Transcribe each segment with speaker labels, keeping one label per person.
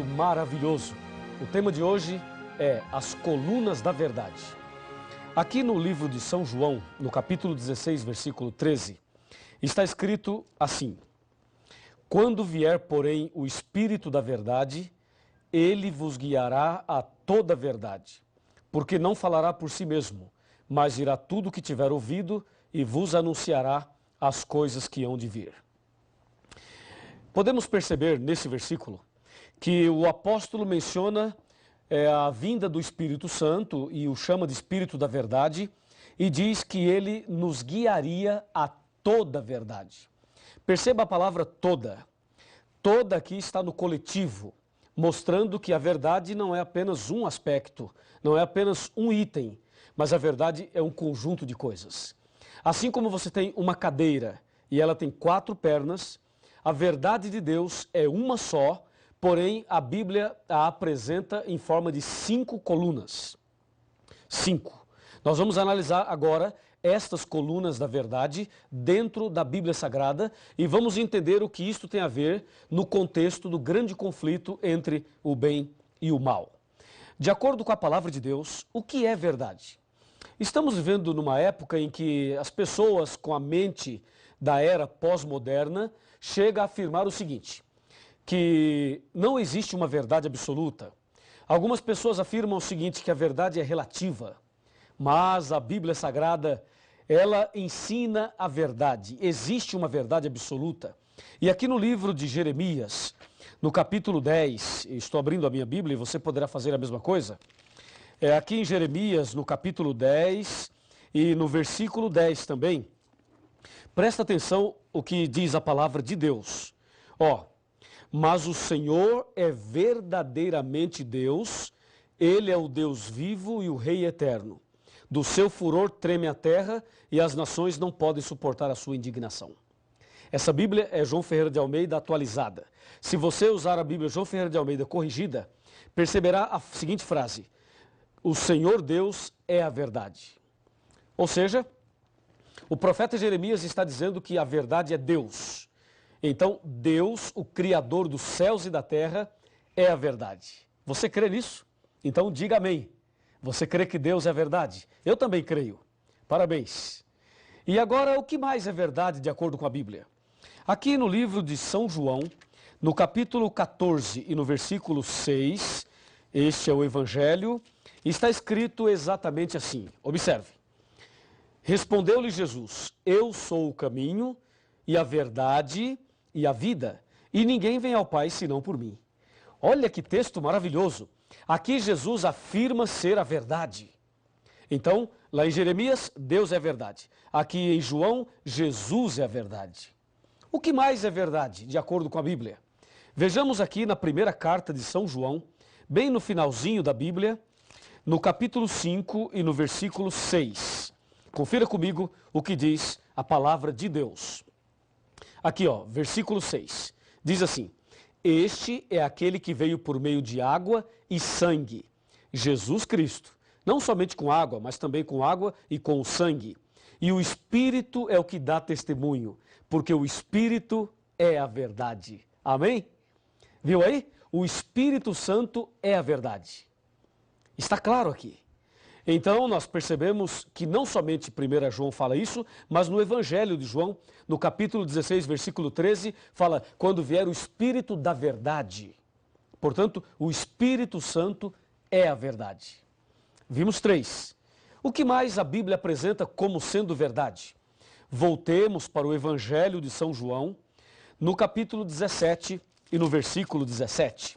Speaker 1: Maravilhoso. O tema de hoje é as colunas da verdade. Aqui no livro de São João, no capítulo 16, versículo 13, está escrito assim: Quando vier, porém, o Espírito da verdade, ele vos guiará a toda a verdade, porque não falará por si mesmo, mas dirá tudo o que tiver ouvido e vos anunciará as coisas que hão de vir. Podemos perceber nesse versículo que o apóstolo menciona a vinda do Espírito Santo e o chama de Espírito da Verdade e diz que ele nos guiaria a toda a verdade. Perceba a palavra toda. Toda aqui está no coletivo, mostrando que a verdade não é apenas um aspecto, não é apenas um item, mas a verdade é um conjunto de coisas. Assim como você tem uma cadeira e ela tem 4 pernas, a verdade de Deus é uma só, porém a Bíblia a apresenta em forma de 5 colunas. 5. Nós vamos analisar agora estas colunas da verdade dentro da Bíblia Sagrada e vamos entender o que isto tem a ver no contexto do grande conflito entre o bem e o mal. De acordo com a palavra de Deus, o que é verdade? Estamos vivendo numa época em que as pessoas com a mente da era pós-moderna chegam a afirmar o seguinte, que não existe uma verdade absoluta. Algumas pessoas afirmam o seguinte, que a verdade é relativa, mas a Bíblia Sagrada, ela ensina a verdade. Existe uma verdade absoluta. E aqui no livro de Jeremias, no capítulo 10, estou abrindo a minha Bíblia e você poderá fazer a mesma coisa. Aqui em Jeremias, no capítulo 10 e no versículo 10 também, presta atenção o que diz a palavra de Deus. Mas o Senhor é verdadeiramente Deus, Ele é o Deus vivo e o Rei eterno. Do seu furor treme a terra e as nações não podem suportar a sua indignação. Essa Bíblia é João Ferreira de Almeida atualizada. Se você usar a Bíblia João Ferreira de Almeida corrigida, perceberá a seguinte frase: o Senhor Deus é a verdade. Ou seja, o profeta Jeremias está dizendo que a verdade é Deus. Então, Deus, o Criador dos céus e da terra, é a verdade. Você crê nisso? Então, diga amém. Você crê que Deus é a verdade? Eu também creio. Parabéns. E agora, o que mais é verdade de acordo com a Bíblia? Aqui no livro de São João, no capítulo 14 e no versículo 6, este é o Evangelho, está escrito exatamente assim. Observe. Respondeu-lhe Jesus: Eu sou o caminho e a verdade e a vida, e ninguém vem ao Pai senão por mim. Olha que texto maravilhoso. Aqui Jesus afirma ser a verdade. Então, lá em Jeremias, Deus é a verdade. Aqui em João, Jesus é a verdade. O que mais é verdade, de acordo com a Bíblia? Vejamos aqui na primeira carta de São João, bem no finalzinho da Bíblia, no capítulo 5 e no versículo 6. Confira comigo o que diz a palavra de Deus. Aqui, versículo 6. Diz assim: Este é aquele que veio por meio de água e sangue, Jesus Cristo. Não somente com água, mas também com água e com o sangue. E o Espírito é o que dá testemunho, porque o Espírito é a verdade. Amém? Viu aí? O Espírito Santo é a verdade. Está claro aqui. Então, nós percebemos que não somente 1 João fala isso, mas no Evangelho de João, no capítulo 16, versículo 13, fala, quando vier o Espírito da verdade. Portanto, o Espírito Santo é a verdade. Vimos 3. O que mais a Bíblia apresenta como sendo verdade? Voltemos para o Evangelho de São João, no capítulo 17 e no versículo 17.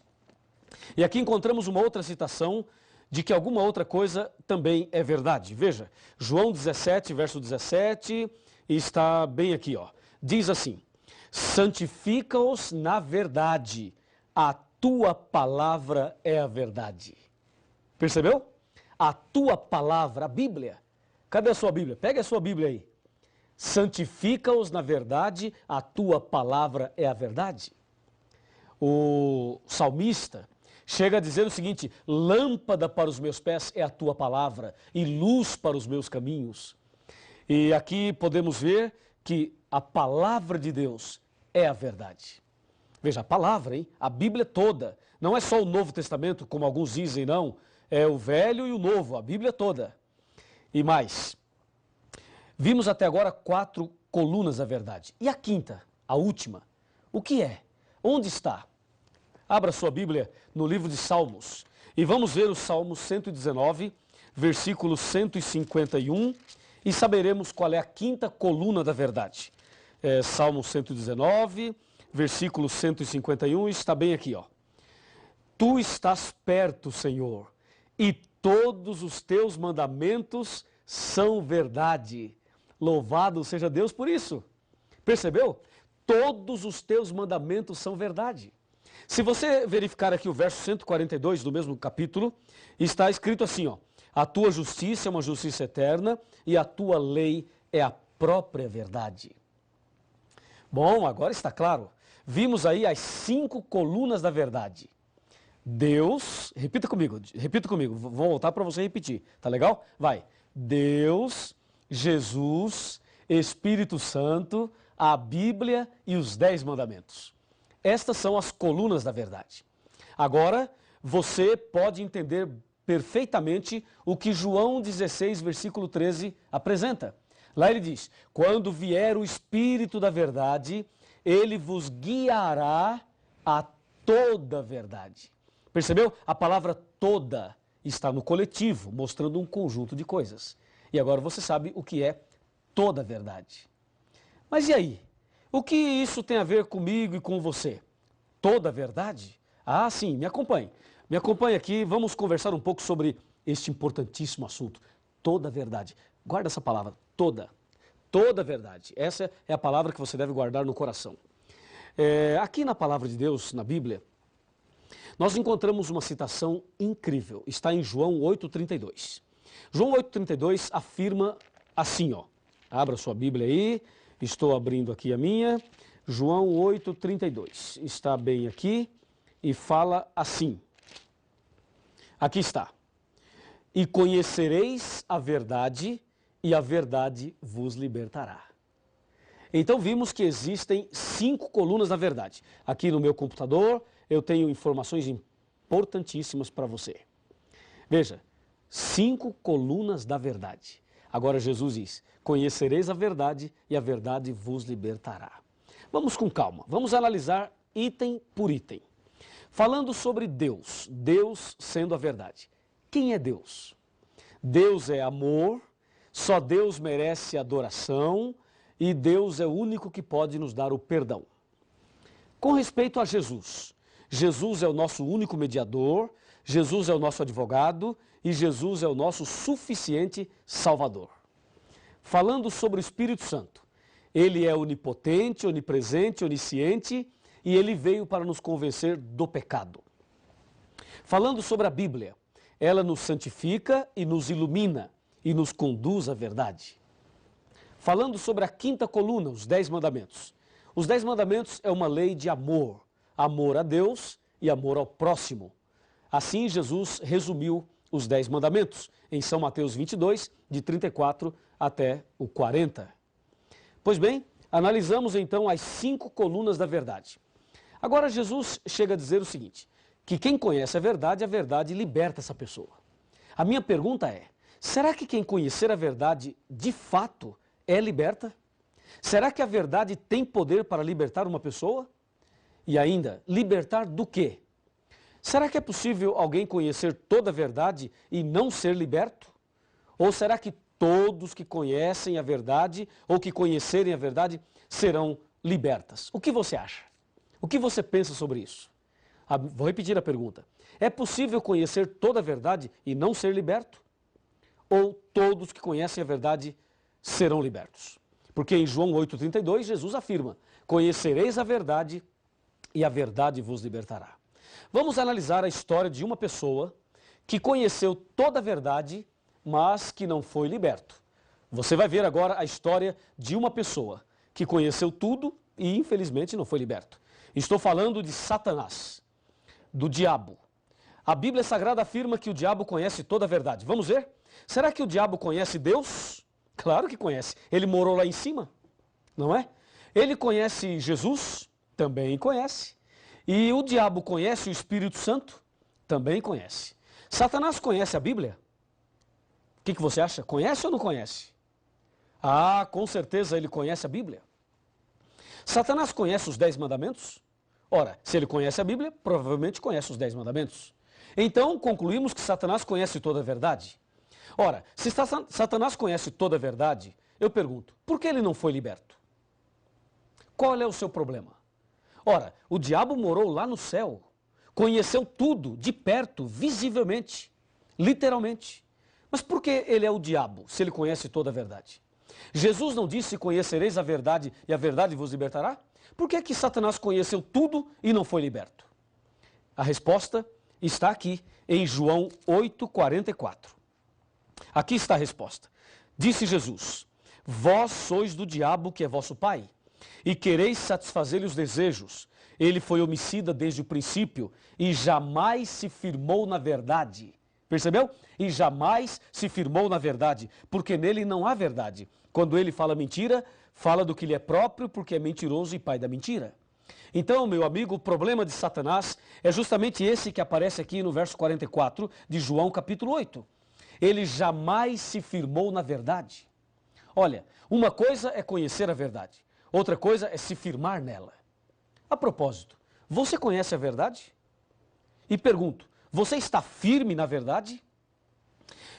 Speaker 1: E aqui encontramos uma outra citação de que alguma outra coisa também é verdade. Veja, João 17, verso 17, está bem aqui, Diz assim: santifica-os na verdade, a tua palavra é a verdade. Percebeu? A tua palavra, a Bíblia. Cadê a sua Bíblia? Pega a sua Bíblia aí. Santifica-os na verdade, a tua palavra é a verdade. O salmista chega a dizer o seguinte: lâmpada para os meus pés é a tua palavra e luz para os meus caminhos. E aqui podemos ver que a palavra de Deus é a verdade. Veja, a palavra, a Bíblia toda, não é só o Novo Testamento, como alguns dizem, não. É o Velho e o Novo, a Bíblia toda. E mais. Vimos até agora 4 colunas da verdade. E a quinta, a última, o que é? Onde está? Abra sua Bíblia no livro de Salmos e vamos ver o Salmo 119, versículo 151 e saberemos qual é a quinta coluna da verdade. Salmo 119, versículo 151, está bem aqui, ó. Tu estás perto, Senhor, e todos os teus mandamentos são verdade. Louvado seja Deus por isso. Percebeu? Todos os teus mandamentos são verdade. Se você verificar aqui o verso 142 do mesmo capítulo, está escrito assim, ó: a tua justiça é uma justiça eterna e a tua lei é a própria verdade. Bom, agora está claro. Vimos aí as 5 colunas da verdade. Deus, repita comigo, vou voltar para você repetir, tá legal? Vai. Deus, Jesus, Espírito Santo, a Bíblia e os 10 mandamentos. Estas são as colunas da verdade. Agora, você pode entender perfeitamente o que João 16, versículo 13 apresenta. Lá ele diz: quando vier o Espírito da verdade, ele vos guiará a toda a verdade. Percebeu? A palavra toda está no coletivo, mostrando um conjunto de coisas. E agora você sabe o que é toda a verdade. Mas e aí? O que isso tem a ver comigo e com você? Toda a verdade? Ah, sim, me acompanhe. Me acompanhe aqui, vamos conversar um pouco sobre este importantíssimo assunto. Toda a verdade. Guarda essa palavra, toda. Toda a verdade. Essa é a palavra que você deve guardar no coração. Aqui na palavra de Deus, na Bíblia, nós encontramos uma citação incrível. Está em João 8,32. João 8,32 afirma assim, ó. Abra sua Bíblia aí. Estou abrindo aqui a minha. João 8,32. Está bem aqui e fala assim. Aqui está. E conhecereis a verdade, e a verdade vos libertará. Então vimos que existem 5 colunas da verdade. Aqui no meu computador eu tenho informações importantíssimas para você. Veja, 5 colunas da verdade. Agora Jesus diz: conhecereis a verdade e a verdade vos libertará. Vamos com calma, vamos analisar item por item. Falando sobre Deus, Deus sendo a verdade. Quem é Deus? Deus é amor, só Deus merece adoração e Deus é o único que pode nos dar o perdão. Com respeito a Jesus, Jesus é o nosso único mediador, Jesus é o nosso advogado e Jesus é o nosso suficiente Salvador. Falando sobre o Espírito Santo, ele é onipotente, onipresente, onisciente e ele veio para nos convencer do pecado. Falando sobre a Bíblia, ela nos santifica e nos ilumina e nos conduz à verdade. Falando sobre a quinta coluna, os 10 mandamentos. Os 10 mandamentos é uma lei de amor, amor a Deus e amor ao próximo. Assim Jesus resumiu os 10 mandamentos em São Mateus 22, de 34 até o 40. Pois bem, analisamos então as 5 colunas da verdade. Agora Jesus chega a dizer o seguinte, que quem conhece a verdade liberta essa pessoa. A minha pergunta é, será que quem conhecer a verdade de fato é liberta? Será que a verdade tem poder para libertar uma pessoa? E ainda, libertar do quê? Será que é possível alguém conhecer toda a verdade e não ser liberto? Ou será que todos que conhecem a verdade ou que conhecerem a verdade serão libertas? O que você acha? O que você pensa sobre isso? Vou repetir a pergunta. É possível conhecer toda a verdade e não ser liberto? Ou todos que conhecem a verdade serão libertos? Porque em João 8,32 Jesus afirma, conhecereis a verdade e a verdade vos libertará. Vamos analisar a história de uma pessoa que conheceu toda a verdade, mas que não foi liberto. Você vai ver agora a história de uma pessoa que conheceu tudo e infelizmente não foi liberto. Estou falando de Satanás, do diabo. A Bíblia Sagrada afirma que o diabo conhece toda a verdade. Vamos ver? Será que o diabo conhece Deus? Claro que conhece. Ele morou lá em cima, não é? Ele conhece Jesus? Também conhece. E o diabo conhece o Espírito Santo? Também conhece. Satanás conhece a Bíblia? O que você acha? Conhece ou não conhece? Ah, com certeza ele conhece a Bíblia. Satanás conhece os 10 mandamentos? Ora, se ele conhece a Bíblia, provavelmente conhece os 10 mandamentos. Então, concluímos que Satanás conhece toda a verdade. Ora, se Satanás conhece toda a verdade, eu pergunto, por que ele não foi liberto? Qual é o seu problema? Ora, o diabo morou lá no céu, conheceu tudo de perto, visivelmente, literalmente. Mas por que ele é o diabo, se ele conhece toda a verdade? Jesus não disse, conhecereis a verdade e a verdade vos libertará? Por que é que Satanás conheceu tudo e não foi liberto? A resposta está aqui em João 8,44. Aqui está a resposta. Disse Jesus, vós sois do diabo que é vosso pai, e quereis satisfazer-lhe os desejos. Ele foi homicida desde o princípio e jamais se firmou na verdade. Percebeu? E jamais se firmou na verdade, porque nele não há verdade. Quando ele fala mentira, fala do que lhe é próprio, porque é mentiroso e pai da mentira. Então, meu amigo, o problema de Satanás é justamente esse que aparece aqui no verso 44 de João capítulo 8. Ele jamais se firmou na verdade. Olha, uma coisa é conhecer a verdade, outra coisa é se firmar nela. A propósito, você conhece a verdade? E pergunto, você está firme na verdade?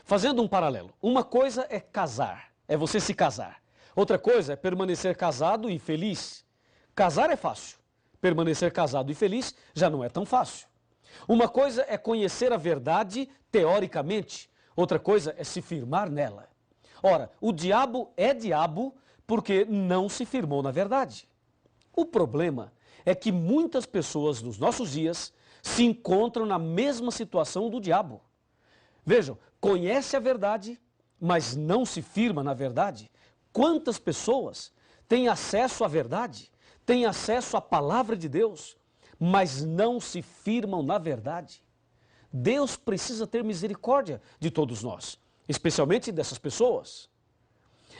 Speaker 1: Fazendo um paralelo, uma coisa é casar, é você se casar. Outra coisa é permanecer casado e feliz. Casar é fácil, permanecer casado e feliz já não é tão fácil. Uma coisa é conhecer a verdade teoricamente, outra coisa é se firmar nela. Ora, o diabo é diabo porque não se firmou na verdade. O problema é que muitas pessoas nos nossos dias se encontram na mesma situação do diabo. Vejam, conhece a verdade, mas não se firma na verdade. Quantas pessoas têm acesso à verdade, têm acesso à palavra de Deus, mas não se firmam na verdade? Deus precisa ter misericórdia de todos nós, especialmente dessas pessoas.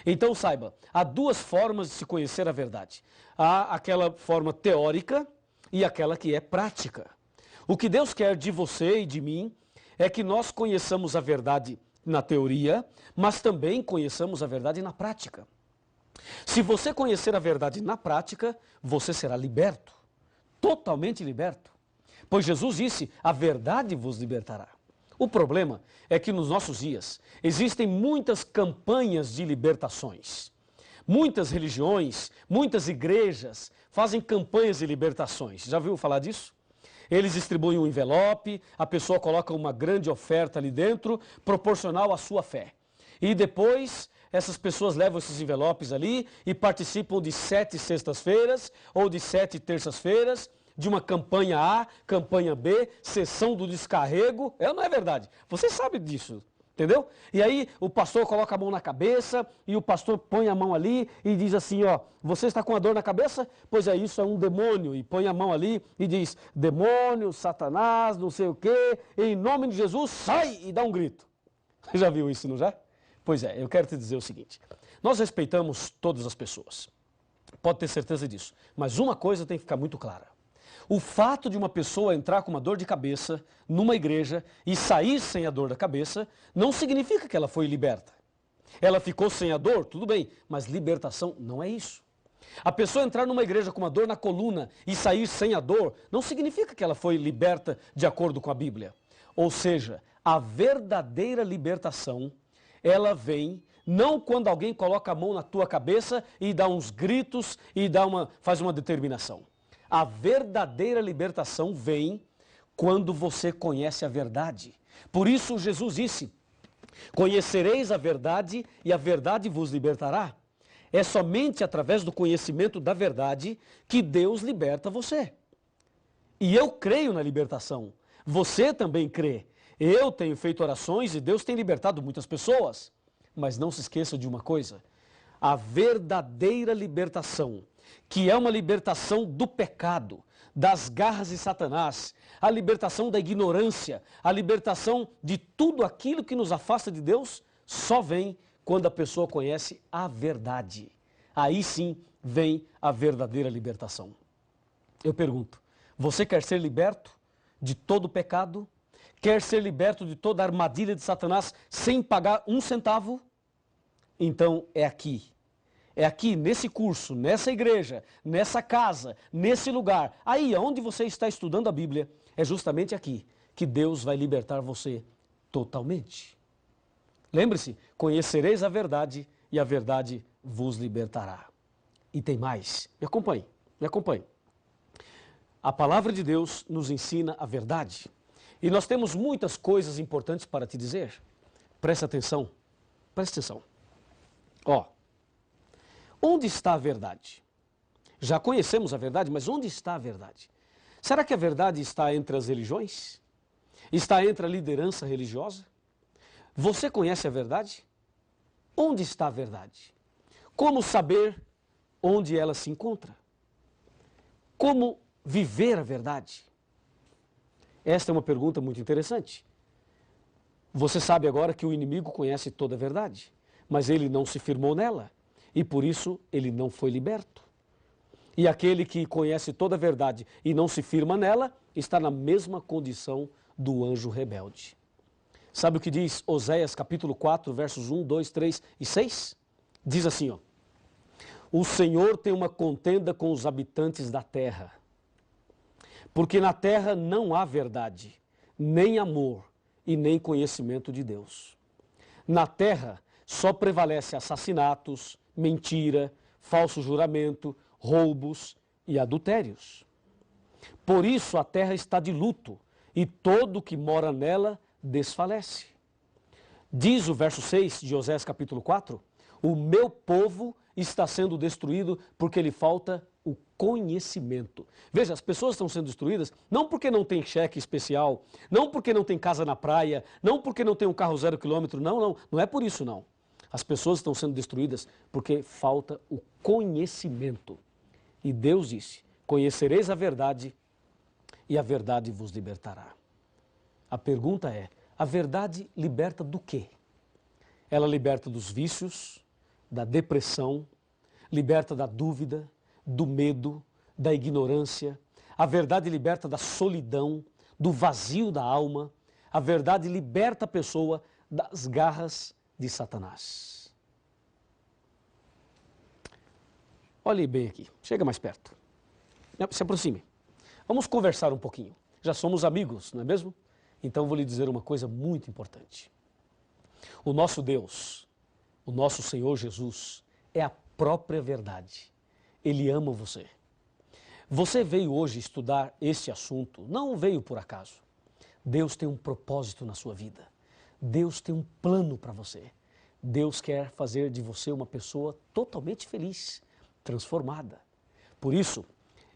Speaker 1: Então saiba, há duas formas de se conhecer a verdade. Há aquela forma teórica e aquela que é prática. O que Deus quer de você e de mim é que nós conheçamos a verdade na teoria, mas também conheçamos a verdade na prática. Se você conhecer a verdade na prática, você será liberto, totalmente liberto. Pois Jesus disse, a verdade vos libertará. O problema é que nos nossos dias existem muitas campanhas de libertações. Muitas religiões, muitas igrejas fazem campanhas de libertações. Já ouviu falar disso? Eles distribuem um envelope, a pessoa coloca uma grande oferta ali dentro, proporcional à sua fé. E depois, essas pessoas levam esses envelopes ali e participam de 7 sextas-feiras ou de 7 terças-feiras, de uma campanha A, campanha B, sessão do descarrego. É ou não é verdade? Você sabe disso, entendeu? E aí o pastor coloca a mão na cabeça e o pastor põe a mão ali e diz assim, ó, você está com a dor na cabeça? Pois é, isso é um demônio. E põe a mão ali e diz, demônio, Satanás, não sei o quê, em nome de Jesus, sai! E dá um grito. Você já viu isso, não já? Pois é, eu quero te dizer o seguinte, nós respeitamos todas as pessoas, pode ter certeza disso, mas uma coisa tem que ficar muito clara. O fato de uma pessoa entrar com uma dor de cabeça numa igreja e sair sem a dor da cabeça não significa que ela foi liberta. Ela ficou sem a dor, tudo bem, mas libertação não é isso. A pessoa entrar numa igreja com uma dor na coluna e sair sem a dor não significa que ela foi liberta de acordo com a Bíblia. Ou seja, a verdadeira libertação, ela vem não quando alguém coloca a mão na tua cabeça e dá uns gritos e faz uma determinação. A verdadeira libertação vem quando você conhece a verdade. Por isso Jesus disse, conhecereis a verdade e a verdade vos libertará. É somente através do conhecimento da verdade que Deus liberta você. E eu creio na libertação. Você também crê. Eu tenho feito orações e Deus tem libertado muitas pessoas. Mas não se esqueça de uma coisa. A verdadeira libertação, que é uma libertação do pecado, das garras de Satanás, a libertação da ignorância, a libertação de tudo aquilo que nos afasta de Deus, só vem quando a pessoa conhece a verdade. Aí sim vem a verdadeira libertação. Eu pergunto, Você quer ser liberto de todo pecado? Quer ser liberto de toda armadilha de Satanás sem pagar um centavo? Então é aqui. É aqui, nesse curso, nessa igreja, nessa casa, nesse lugar, aí onde você está estudando a Bíblia, é justamente aqui que Deus vai libertar você totalmente. Lembre-se, conhecereis a verdade e a verdade vos libertará. E tem mais, me acompanhe, me acompanhe. A palavra de Deus nos ensina a verdade. E nós temos muitas coisas importantes para te dizer. Presta atenção, presta atenção. Ó, onde está a verdade? Já conhecemos a verdade, mas onde está a verdade? Será que a verdade está entre as religiões? Está entre a liderança religiosa? Você conhece a verdade? Onde está a verdade? Como saber onde ela se encontra? Como viver a verdade? Esta é uma pergunta muito interessante. Você sabe agora que o inimigo conhece toda a verdade, mas ele não se firmou nela e por isso ele não foi liberto. E aquele que conhece toda a verdade e não se firma nela está na mesma condição do anjo rebelde. Sabe o que diz Oséias capítulo 4, versos 1, 2, 3 e 6? Diz assim, ó: o Senhor tem uma contenda com os habitantes da terra, porque na terra não há verdade, nem amor e nem conhecimento de Deus. Na terra só prevalece assassinatos, mentira, falso juramento, roubos e adultérios. Por isso a terra está de luto e todo o que mora nela desfalece. Diz o verso 6 de Oséias capítulo 4, o meu povo está sendo destruído porque lhe falta o conhecimento. Veja, as pessoas estão sendo destruídas não porque não tem cheque especial, não porque não tem casa na praia, não porque não tem um carro 0 quilômetro, não é por isso não. As pessoas estão sendo destruídas porque falta o conhecimento. E Deus disse, conhecereis a verdade e a verdade vos libertará. A pergunta é, a verdade liberta do quê? Ela liberta dos vícios, da depressão, liberta da dúvida, do medo, da ignorância. A verdade liberta da solidão, do vazio da alma. A verdade liberta a pessoa das garras de Satanás. Olhe bem aqui, chega mais perto. Se aproxime. Vamos conversar um pouquinho. Já somos amigos, não é mesmo? Então vou lhe dizer uma coisa muito importante. O nosso Deus, o nosso Senhor Jesus, é a própria verdade. Ele ama você. Você veio hoje estudar esse assunto, não veio por acaso. Deus tem um propósito na sua vida. Deus tem um plano para você. Deus quer fazer de você uma pessoa totalmente feliz, transformada. Por isso,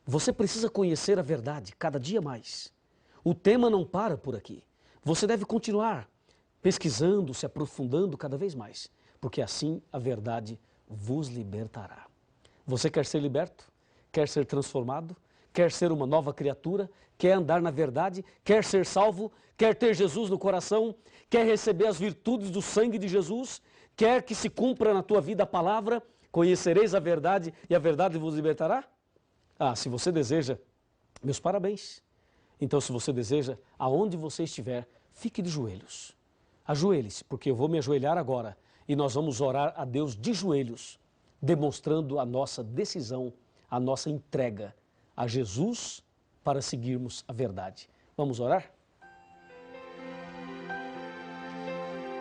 Speaker 1: você precisa conhecer a verdade cada dia mais. O tema não para por aqui. Você deve continuar pesquisando, se aprofundando cada vez mais, porque assim a verdade vos libertará. Você quer ser liberto? Quer ser transformado? Quer ser uma nova criatura? Quer andar na verdade? Quer ser salvo? Quer ter Jesus no coração? Quer receber as virtudes do sangue de Jesus? Quer que se cumpra na tua vida a palavra? Conhecereis a verdade e a verdade vos libertará? Ah, se você deseja, meus parabéns. Então, se você deseja, aonde você estiver, fique de joelhos. Ajoelhe-se, porque eu vou me ajoelhar agora e nós vamos orar a Deus de joelhos, demonstrando a nossa decisão, a nossa entrega a Jesus para seguirmos a verdade. Vamos orar?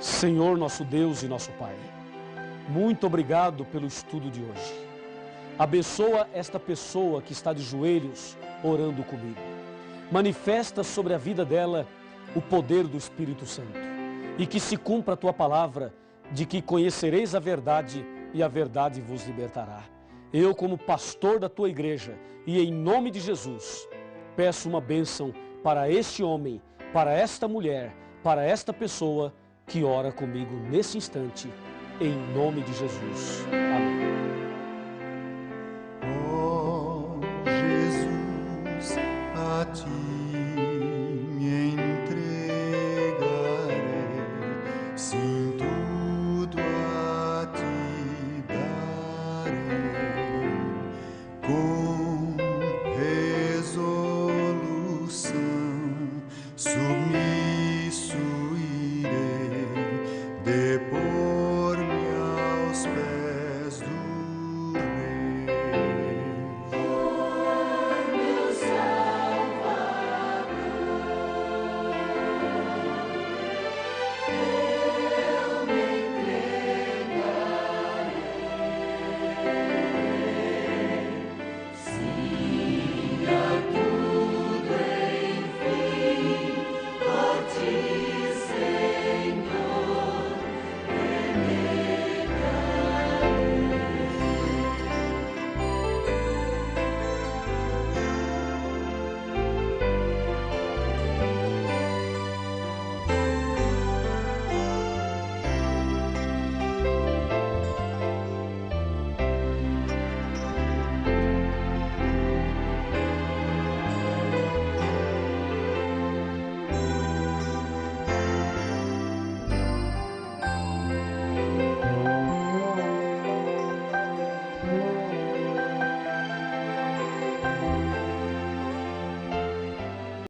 Speaker 1: Senhor, nosso Deus e nosso Pai, muito obrigado pelo estudo de hoje. Abençoa esta pessoa que está de joelhos orando comigo. Manifesta sobre a vida dela o poder do Espírito Santo e que se cumpra a tua palavra de que conhecereis a verdade e a verdade vos libertará. Eu, como pastor da tua igreja e em nome de Jesus, peço uma bênção para este homem, para esta mulher, para esta pessoa que ora comigo nesse instante, em nome de Jesus.